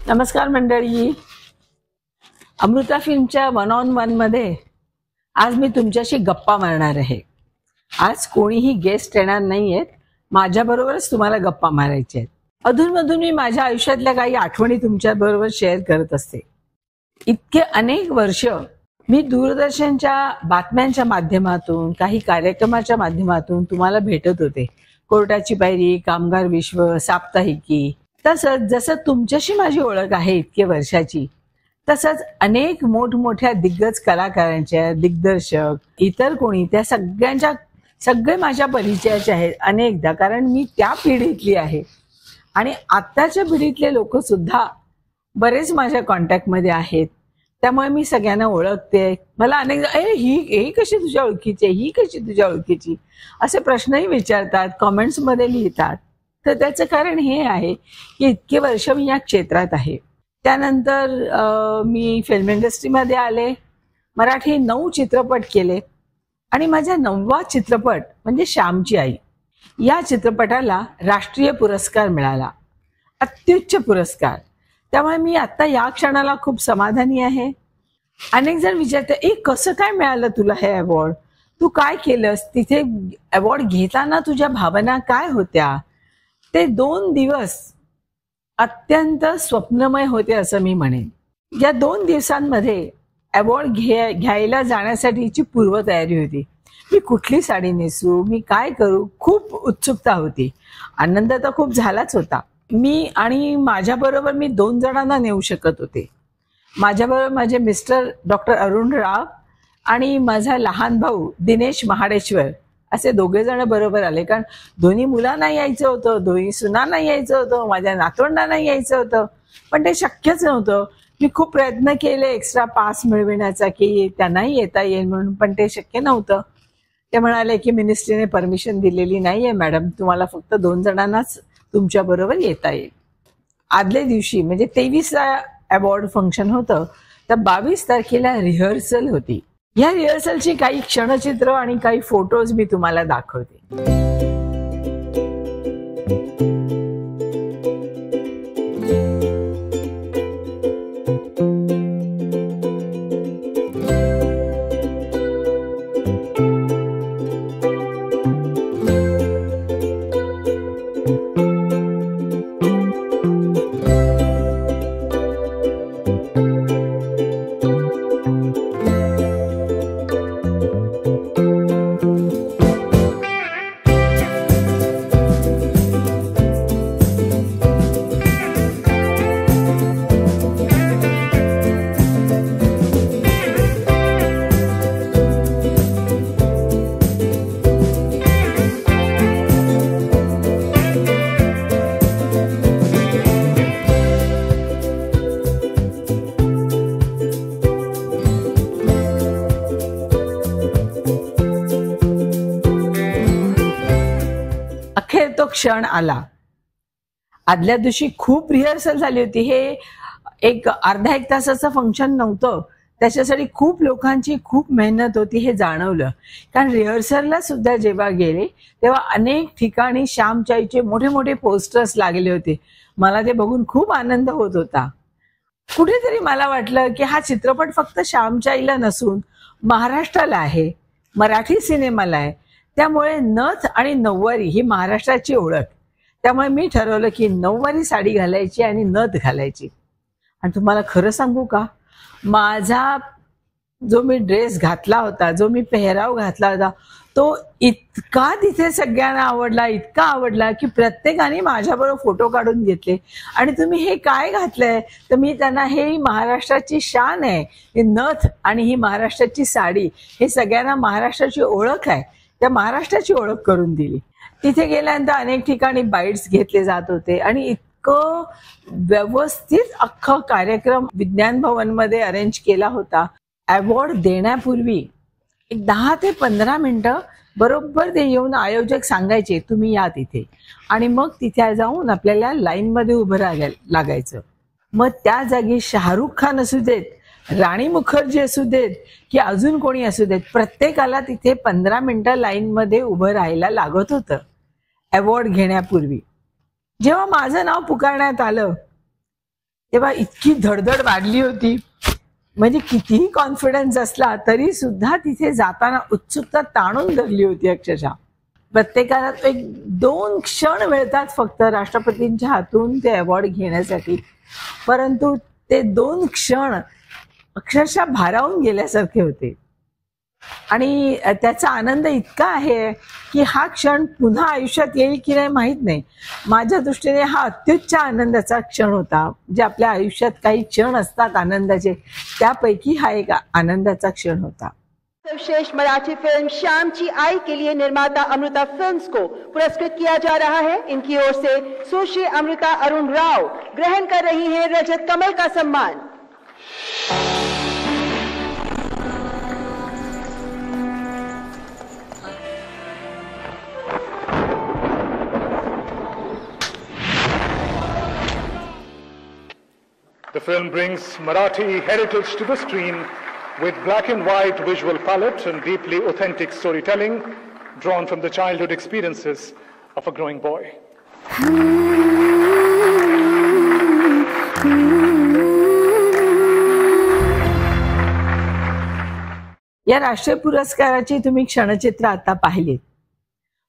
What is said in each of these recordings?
नमस्कार मंडळी. अमृता फिल्मच्या 1on1 मध्ये आज मी तुमच्याशी गप्पा मारणार आहे. आज कोणीही गेस्ट येणार नाहीयेत, माझ्याबरोबरच तुम्हाला गप्पा मारायच्या आहेत. अधूनमधून मी माझ्या आयुष्यातल्या काही आठवणी तुमच्या बरोबर शेअर करत असते. इतके अनेक वर्ष मी दूरदर्शनच्या बातम्यांच्या माध्यमातून, काही कार्यक्रमाच्या माध्यमातून तुम्हाला भेटत होते. कोर्टाची पायरी, कामगार विश्व, साप्ताहिकी. तसंच जसं तुमच्याशी माझी ओळख आहे इतके वर्षाची, तसंच अनेक मोठमोठ्या दिग्गज कलाकारांच्या, दिग्दर्शक, इतर कोणी, त्या सगळे माझ्या परिचयाचे आहेत अनेकदा, कारण मी त्या पिढीतली आहे. आणि आत्ताच्या पिढीतले लोक सुद्धा बरेच माझ्या कॉन्टॅक्टमध्ये आहेत. त्यामुळे मी सगळ्यांना ओळखते. मला अनेकदा ही कशी तुझ्या ओळखीची, ही कशी तुझ्या ओळखीची असे प्रश्नही विचारतात, कॉमेंट्समध्ये लिहितात. तर त्याचं कारण हे आहे की इतके वर्ष मी या क्षेत्रात आहे. त्यानंतर मी फिल्म इंडस्ट्रीमध्ये आले, मराठी 9 चित्रपट केले आणि माझा 9वा चित्रपट म्हणजे श्यामची आई. या चित्रपटाला राष्ट्रीय पुरस्कार मिळाला, अत्युच्च पुरस्कार. त्यामुळे मी आता या क्षणाला खूप समाधानी आहे. अनेक जण विचारते, कसं काय मिळालं तुला हे अवॉर्ड, तू काय केलंस तिथे, अवॉर्ड घेताना तुझ्या भावना काय होत्या. ते 2 दिवस अत्यंत स्वप्नमय होते असं मी म्हणेन. या 2 दिवसांमध्ये अवॉर्ड घ्यायला जाण्यासाठीची पूर्वतयारी होती. मी कुठली साडी नेसू, मी काय करू, खूप उत्सुकता होती. आनंद तर खूप झालाच होता. मी आणि माझ्याबरोबर मी 2 जणांना नेऊ शकत होते. माझ्याबरोबर माझे मिस्टर डॉक्टर अरुण राव आणि माझा लहान भाऊ दिनेश महाडेश्वर असे 2 जण बरोबर आले. कारण दोन्ही मुलांना यायचं होतं, दोन्ही सुनांना यायचं होतं, माझ्या नातवंडांना यायचं होतं, पण ते शक्यच नव्हतं. मी खूप प्रयत्न केले एक्स्ट्रा पास मिळविण्याचा की त्यांनाही येता येईल म्हणून, पण ते शक्य नव्हतं. ते म्हणाले की मिनिस्ट्रीने परमिशन दिलेली नाहीये मॅडम, तुम्हाला फक्त 2 जणांनाच तुमच्या बरोबर येता येईल. आदल्या दिवशी म्हणजे 23ला अवॉर्ड फंक्शन होतं, तर 22 तारखेला रिहर्सल होती. या रिहर्सलची काही क्षणचित्र आणि काही फोटोज मी तुम्हाला दाखवते. अखेर तो क्षण आला. आदल्या दिवशी खूप रिहर्सल झाली होती. हे एक अर्धा 1 तासाचं फंक्शन नव्हतं, त्याच्यासाठी खूप लोकांची खूप मेहनत होती हे जाणवलं. कारण रिहर्सलला सुद्धा जेव्हा गेले तेव्हा अनेक ठिकाणी श्यामची आईचे मोठे मोठे पोस्टर्स लागले होते. मला ते बघून खूप आनंद होत होता. कुठेतरी मला वाटलं की हा चित्रपट फक्त श्यामच्या आईला नसून महाराष्ट्राला आहे, मराठी सिनेमाला आहे. त्यामुळे नथ आणि नऊवारी ही महाराष्ट्राची ओळख. त्यामुळे मी ठरवलं की नऊवारी साडी घालायची आणि नथ घालायची. आणि तुम्हाला खरं सांगू का, माझा जो मी ड्रेस घातला होता, जो मी पेहराव घातला होता, तो इतका तिथे सगळ्यांना आवडला, इतका आवडला की प्रत्येकाने माझ्याबरोबर फोटो काढून घेतले. आणि तुम्ही हे काय घातलंय, तर मी त्यांना हे महाराष्ट्राची शान आहे, ही नथ आणि ही महाराष्ट्राची साडी, हे सगळ्यांना महाराष्ट्राची ओळख आहे, त्या महाराष्ट्राची ओळख करून दिली. तिथे गेल्यानंतर अनेक ठिकाणी बाईट्स घेतले जात होते आणि इतकं व्यवस्थित अख्खा कार्यक्रम विज्ञान भवनमध्ये अरेंज केला होता. अवॉर्ड देण्यापूर्वी एक 10 ते 15 मिनिटं बरोबर ते येऊन आयोजक सांगायचे तुम्ही या तिथे, आणि मग तिथे जाऊन आपल्याला लाईनमध्ये उभं लागायचं. मग त्या जागी शाहरुख खान असू देत, राणी मुखर्जी असू देत की अजून कोणी असू देत, प्रत्येकाला तिथे 15 मिनिटं लाईनमध्ये उभं राहायला लागत होतं अवॉर्ड घेण्यापूर्वी. जेव्हा माझं नाव पुकारण्यात आलं तेव्हा इतकी धडधड वाढली होती, म्हणजे कितीही कॉन्फिडन्स असला तरी सुद्धा तिथे जाताना उत्सुकता ताणून धरली होती अक्षरशः. प्रत्येकाला तो 1-2 क्षण मिळतात फक्त राष्ट्रपतींच्या हातून ते अवॉर्ड घेण्यासाठी, परंतु ते 2 क्षण अक्षरशः भारावून गेल्यासारखे होते. आणि त्याचा आनंद इतका आहे की हा क्षण पुन्हा आयुष्यात येईल की नाही माहीत नाही. माझ्या दृष्टीने हा अत्युच्च आनंदाचा क्षण होता. जे आपल्या आयुष्यात काही क्षण असतात आनंदाचे, त्यापैकी हा एक आनंदाचा क्षण होता. सर्वश्रेष्ठ मराठी फिल्म श्यामची आई के लिए निर्माता अमृता फिल्म्स को पुरस्कृत किया जा रहा है. इनकी ओर से सुश्री अमृता अरुण राव ग्रहण कर रही हैं रजत कमल का सम्मान. The film brings Marathi heritage to the screen with black and white visual palette and deeply authentic storytelling drawn from the childhood experiences of a growing boy. या राष्ट्रीय पुरस्काराची तुम्ही क्षणचित्र आता पाहिलीत.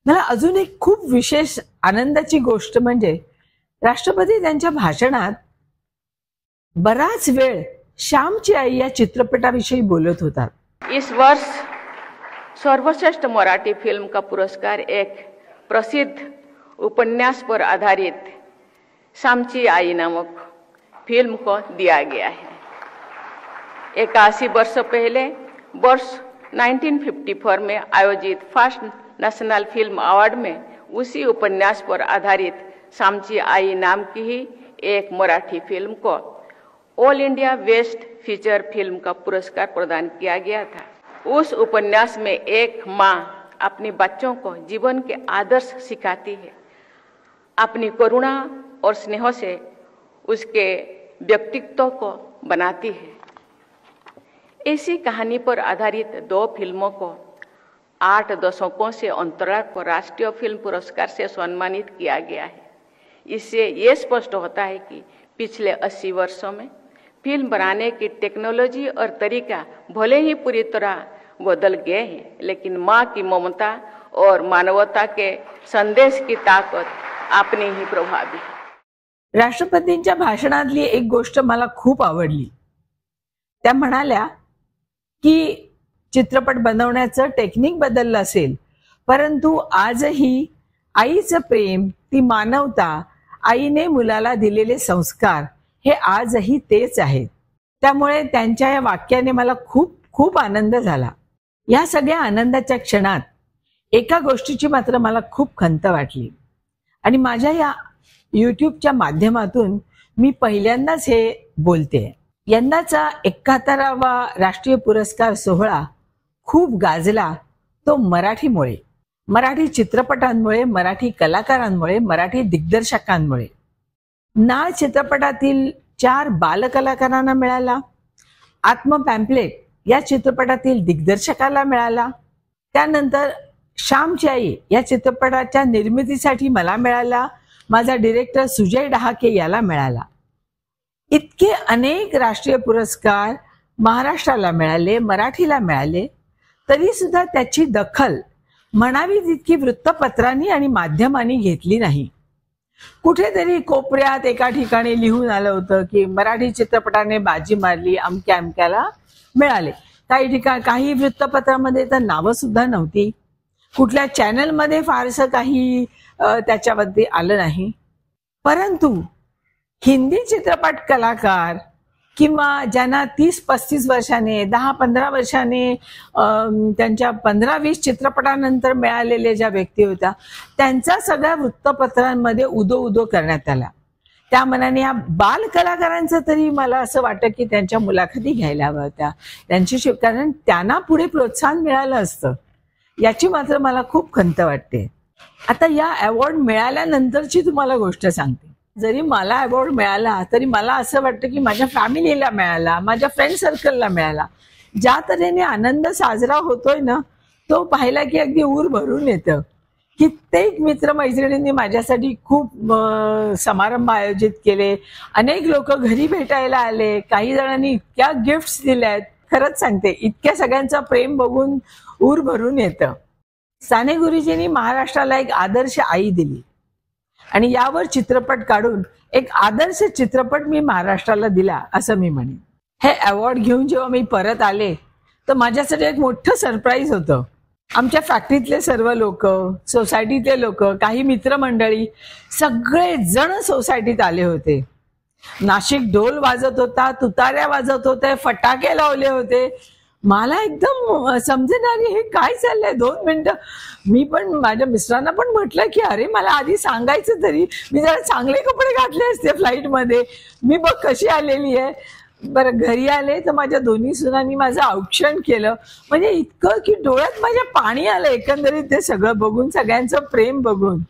मला अजून एक खूप विशेष आनंदाची गोष्ट म्हणजे राष्ट्रपती त्यांच्या भाषणात बराच वेळ श्यामची आई या चित्रपटाविषयी बोलत होतात. इस वर्ष सर्वश्रेष्ठ मराठी फिल्म का पुरस्कार एक प्रसिद्ध उपन्यास पर आधारित श्यामची आई नामक फिल्म को दिया गया है. 81 वर्ष पहले वर्ष 1954 में आयोजित फर्स्ट नेशनल फिल्म अवार्ड में उसी उपन्यास पर आधारित श्यामची आई नाम की ही एक मराठी फिल्म को all India best feature film का पुरस्कार प्रदान किया गया था. उस उपन्यास में एक माँ अपने बच्चों को जीवन के आदर्श सिखाती है, अपनी करुणा और स्नेह से उसके व्यक्तित्व को बनाती है. ऐसी कहानी पर आधारित 2 फिल्मों को 8 दशकों से अंतराल पर राष्ट्रीय फिल्म पुरस्कार से सम्मानित किया गया है. इससे ये स्पष्ट होता है कि पिछले 80 वर्षों में फिल्म बनाने की टेक्नोलॉजी और तरीका भले ही पूरी तरह बदल गए हैं, लेकिन माँ की ममता और मानवता के संदेश की ताकत अपनी ही प्रभावी है. राष्ट्रपतींच्या भाषणातली एक गोष्ट मला खूप आवडली. त्या म्हणाल्या की चित्रपट बनवण्याचं टेक्निक बदललं असेल, परंतु आजही आईचं प्रेम, ती मानवता, आईने मुलाला दिलेले संस्कार हे आजही तेच आहेत. त्यामुळे त्यांच्या या वाक्याने मला खूप खूप आनंद झाला. या सगळ्या आनंदाच्या क्षणात एका गोष्टीची मात्र मला खूप खंत वाटली आणि माझ्या या यूट्यूबच्या माध्यमातून मी पहिल्यांदाच हे बोलते. यंदाचा 71वा राष्ट्रीय पुरस्कार सोहळा खूप गाजला तो मराठीमुळे, मराठी चित्रपटांमुळे, मराठी कलाकारांमुळे, मराठी दिग्दर्शकांमुळे. नाळ चित्रपटातील 4 बालकलाकारांना मिळाला, आत्म पॅम्पलेट या चित्रपटातील दिग्दर्शकाला मिळाला, त्यानंतर श्यामची आई या चित्रपटाच्या निर्मितीसाठी मला मिळाला, माझा डिरेक्टर सुजय डहाके याला मिळाला. इतके अनेक राष्ट्रीय पुरस्कार महाराष्ट्राला मिळाले, मराठीला मिळाले, तरी सुद्धा त्याची दखल म्हणावी तितकी वृत्तपत्रांनी आणि माध्यमांनी घेतली नाही. कुठेतरी कोपऱ्यात एका ठिकाणी लिहून आलं होतं की मराठी चित्रपटाने बाजी मारली, अमक्या अमक्याला मिळाले. काही ठिकाणी, काही वृत्तपत्रामध्ये तर नावं सुद्धा नव्हती. कुठल्या चॅनलमध्ये फारसं काही त्याच्यावरती आलं नाही. परंतु हिंदी चित्रपट कलाकार किंवा ज्यांना 30-35 वर्षाने, 10-15 वर्षाने त्यांच्या 15-20 चित्रपटानंतर मिळालेल्या ज्या व्यक्ती होत्या, त्यांचा सगळ्या वृत्तपत्रांमध्ये उदो करण्यात आला. त्या मनाने या बाल कलाकारांचं तरी मला असं वाटतं की त्यांच्या मुलाखती घ्यायला हव्या होत्या त्यांच्याशी, कारण त्यांना पुढे प्रोत्साहन मिळालं असतं. याची मात्र मला खूप खंत वाटते. आता या अवॉर्ड मिळाल्यानंतरची तुम्हाला गोष्ट सांगते. जरी मला अवॉर्ड मिळाला तरी मला असं वाटतं की माझ्या फॅमिलीला मिळाला, माझ्या फ्रेंड सर्कलला मिळाला. ज्या तऱ्हेने आनंद साजरा होतोय ना, तो पाहिला की अगदी ऊर भरून येतं कित्येक मित्रमैत्रिणींनी माझ्यासाठी खूप समारंभ आयोजित केले. अनेक लोक घरी भेटायला आले. काही जणांनी इतक्या गिफ्ट्स दिल्यात. खरंच सांगते, इतक्या सगळ्यांचं प्रेम बघून ऊर भरून येतं. साने गुरुजींनी महाराष्ट्राला एक आदर्श आई दिली आणि यावर चित्रपट काढून एक आदर्श चित्रपट मी महाराष्ट्राला दिला असं मी म्हणेन. हे अवॉर्ड घेऊन जेव्हा मी परत आले तर माझ्यासाठी एक मोठं सरप्राईज होतं. आमच्या फॅक्टरीतले सर्व लोक, सोसायटीतले लोक, काही मित्रमंडळी सगळे जण सोसायटीत आले होते. नाशिक ढोल वाजत होता, तुताऱ्या वाजत होते, फटाके लावले होते. मला एकदम समजेनारी हे काय चाललंय. 2 मिनिटं मी पण माझ्या मिस्टरांना पण म्हटलं की अरे मला आधी सांगायचं तरी, मी जरा चांगले कपडे घातले असते फ्लाईटमध्ये. मी बघ कशी आलेली आहे. बरं, घरी आले तर माझ्या दोन्ही सुनांनी माझं औक्षण केलं. म्हणजे इतकं की डोळ्यात माझ्या पाणी आलं एकंदरीत ते सगळं बघून, सगळ्यांचं प्रेम बघून.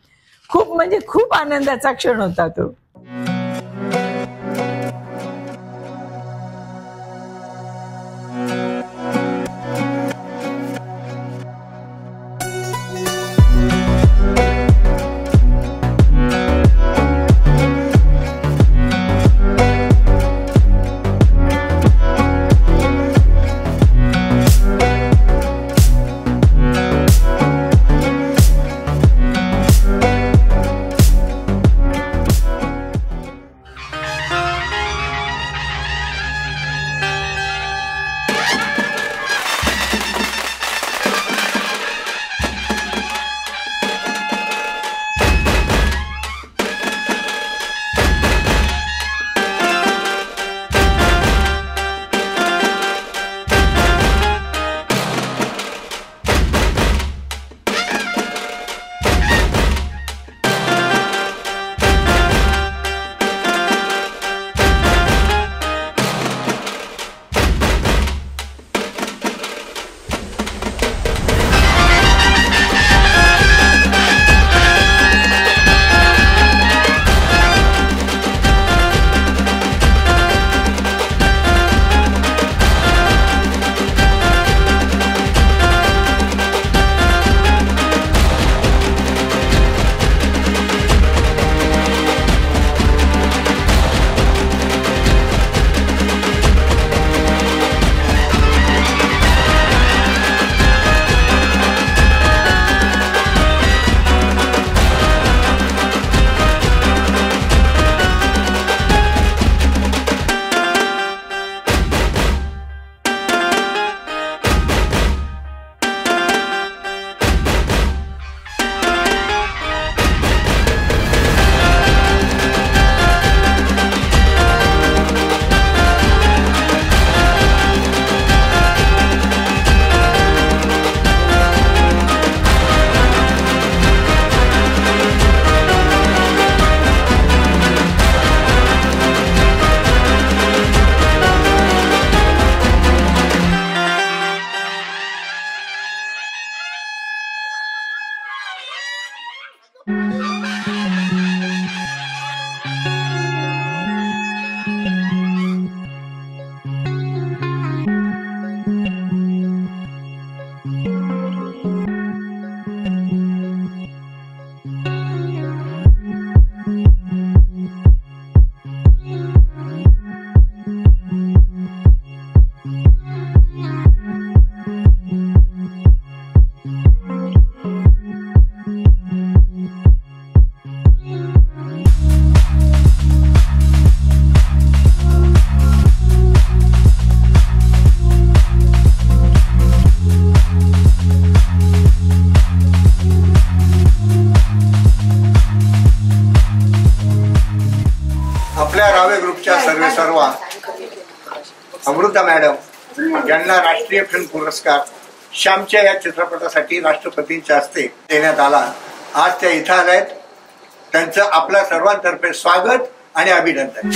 खूप म्हणजे खूप आनंदाचा क्षण होता तो. आपल्या रावे ग्रुपच्या सर्व अमृता मॅडम यांना राष्ट्रीय फिल्म पुरस्कार श्यामच्या या चित्रपटासाठी राष्ट्रपतींच्या हस्ते देण्यात आला. आज त्या इथं आल्यात. त्यांचं आपल्या सर्वांतर्फे स्वागत आणि अभिनंदन.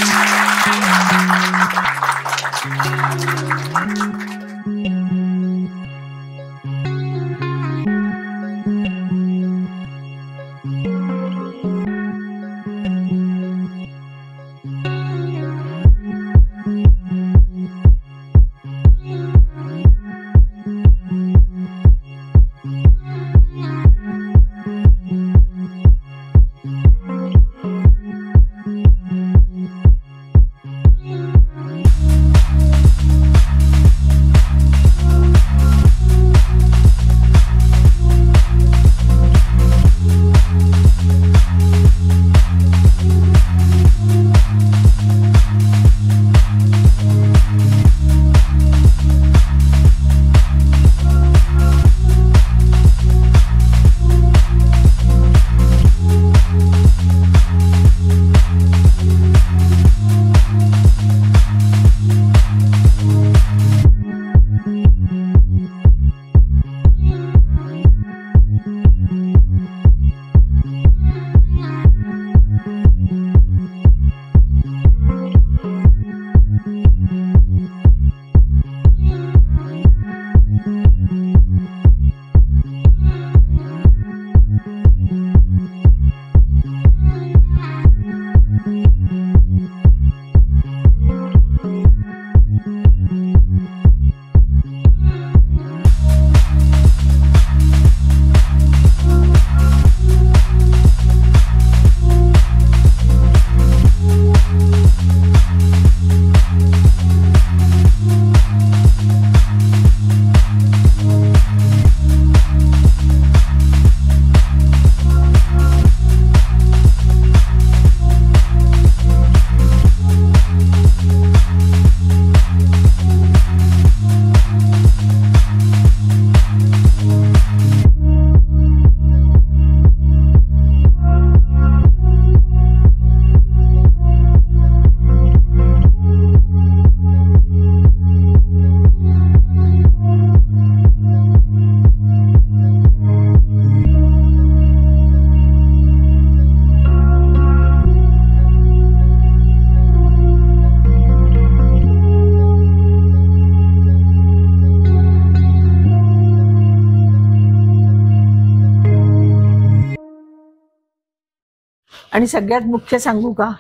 आणि सगळ्यात मुख्य सांगू का,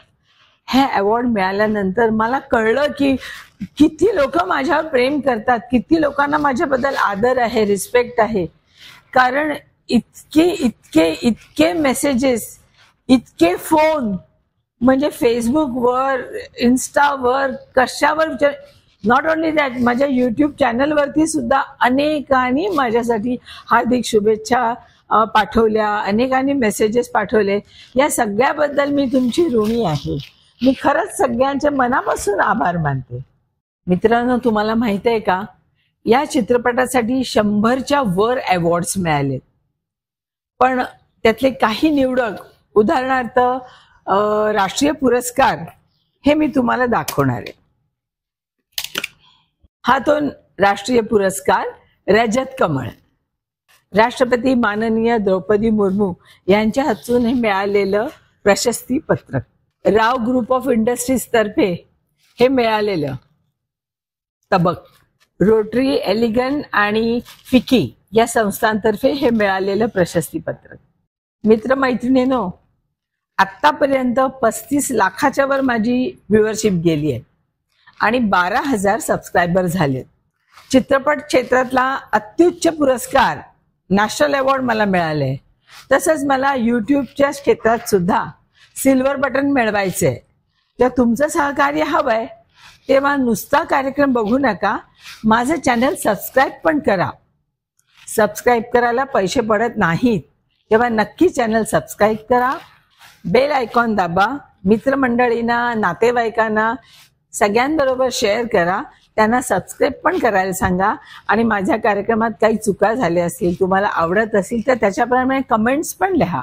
हे अवॉर्ड मिळाल्यानंतर मला कळलं की किती लोक माझ्यावर प्रेम करतात, किती लोकांना माझ्याबद्दल आदर आहे, रिस्पेक्ट आहे. कारण इतके इतके इतके मेसेजेस, इतके फोन, म्हणजे फेसबुकवर, इन्स्टावर, कशावर, नॉट ओनली दॅट, माझ्या यूट्यूब चॅनलवरती सुद्धा अनेकांनी माझ्यासाठी हार्दिक शुभेच्छा पाठवल्या, अनेकांनी मेसेजेस पाठवले. या सगळ्याबद्दल मी तुमची ऋणी आहे. मी खरंच सगळ्यांच्या मनापासून आभार मानते. मित्रांनो, तुम्हाला माहित आहे का, या चित्रपटासाठी 100च्या वर अवॉर्ड्स मिळालेत. पण त्यातले काही निवडक, उदाहरणार्थ राष्ट्रीय पुरस्कार, हे मी तुम्हाला दाखवणार आहे. हा तो राष्ट्रीय पुरस्कार रजत कमळ, राष्ट्रपती माननीय द्रौपदी मुर्मू यांच्या हातून हे मिळालेलं प्रशस्ती पत्रक. राव ग्रुप ऑफ इंडस्ट्रीज तर्फे हे मिळालेलं तबक, रोटरी, एलिगन आणि फिकी या संस्थांतर्फे हे मिळालेलं प्रशस्ती पत्रक. मित्रमैत्रिणींनो, आतापर्यंत 35 लाखाच्या वर माझी व्ह्यूअरशिप गेली आहे आणि 12,000 सबस्क्रायबर झालेत. चित्रपट क्षेत्रातला अत्युच्च पुरस्कार, नॅशनल अवॉर्ड मला मिळाले. तसंच मला यूट्यूबच्या क्षेत्रात सुद्धा सिल्वर बटन मिळवायचंय. जर तुमचं सहकार्य हवंय तेव्हा नुसता कार्यक्रम बघू नका, माझं चॅनल सबस्क्राईब पण करा. सबस्क्राईब करायला पैसे पडत नाहीत, तेव्हा नक्की चॅनल सबस्क्राईब करा, बेल आयकॉन दाबा, मित्रमंडळींना, नातेवाईकांना सगळ्यांबरोबर शेअर करा, त्यांना सबस्क्राईब पण करायला सांगा. आणि माझ्या कार्यक्रमात काही चुका झाल्या असतील, तुम्हाला आवडत असेल तर त्याच्याप्रमाणे कमेंट्स पण लिहा.